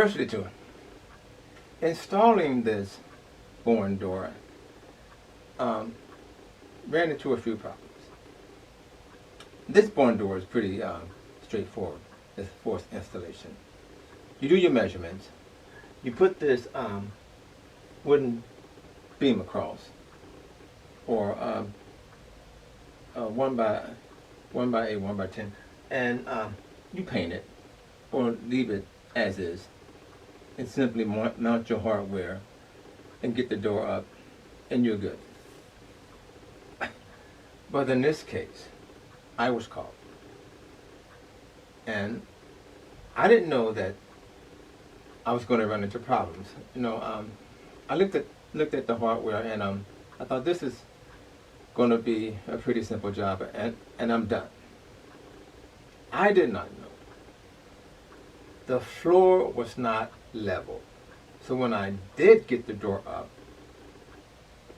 Diversity tool. Installing this barn door ran into a few problems. This barn door is pretty straightforward. It's forced installation. You do your measurements. You put this wooden beam across, or 1 by 8, 1 by 10, and you paint it or leave it as is, and simply mount your hardware and get the door up, and you're good. But in this case, I was caught, and I didn't know that I was going to run into problems. I looked at the hardware, and I thought this is going to be a pretty simple job, and I'm done. I did not know the floor was not level. So when I did get the door up,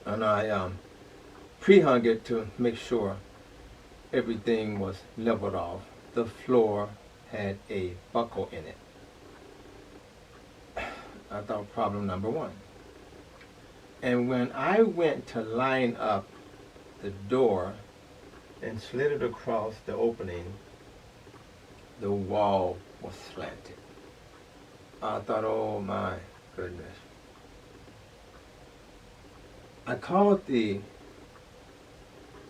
and I pre-hung it to make sure everything was leveled off, the floor had a buckle in it. I thought problem number one. And when I went to line up the door and slid it across the opening, the wall was slanted. I thought, oh my goodness. I called the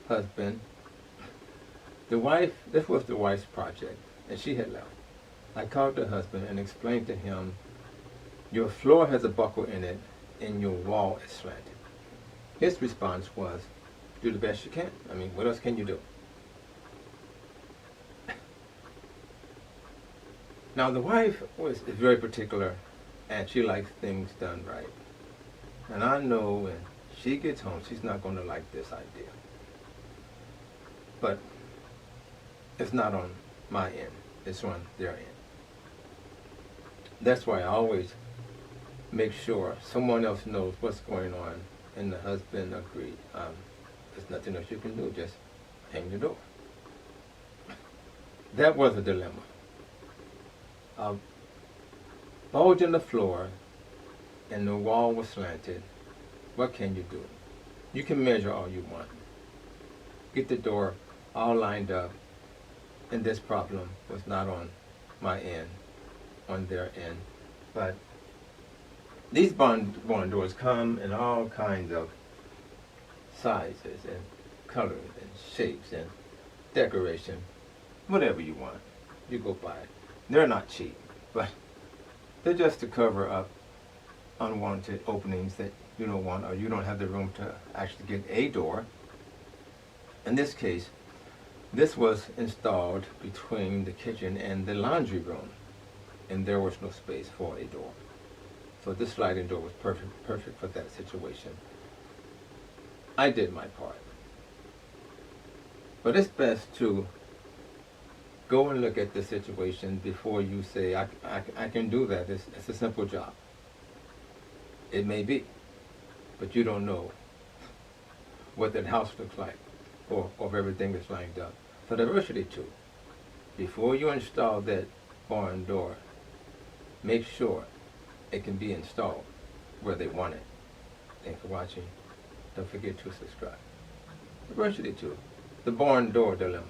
husband. The wife, this was the wife's project, and she had left. I called the husband and explained to him, your floor has a buckle in it and your wall is slanted. His response was, do the best you can. I mean, what else can you do? Now the wife is very particular, and she likes things done right. And I know when she gets home, she's not going to like this idea. But it's not on my end, it's on their end. That's why I always make sure someone else knows what's going on, and the husband agreed. There's nothing else you can do, just hang the door. That was a dilemma. A bulge in the floor and the wall was slanted. What can you do? You can measure all you want. Get the door all lined up, and this problem was not on my end, on their end. But these barn doors come in all kinds of sizes and colors and shapes and decoration. Whatever you want, you go buy it. They're not cheap, but they're just to cover up unwanted openings that you don't want, or you don't have the room to actually get a door. In this case, this was installed between the kitchen and the laundry room, and there was no space for a door. So this sliding door was perfect for that situation. I did my part. But it's best to go and look at the situation before you say, I can do that. It's a simple job. It may be, but you don't know what that house looks like, or if everything is lined up. For diversity too, before you install that barn door, make sure it can be installed where they want it. Thanks for watching. Don't forget to subscribe. Diversity too, the barn door dilemma.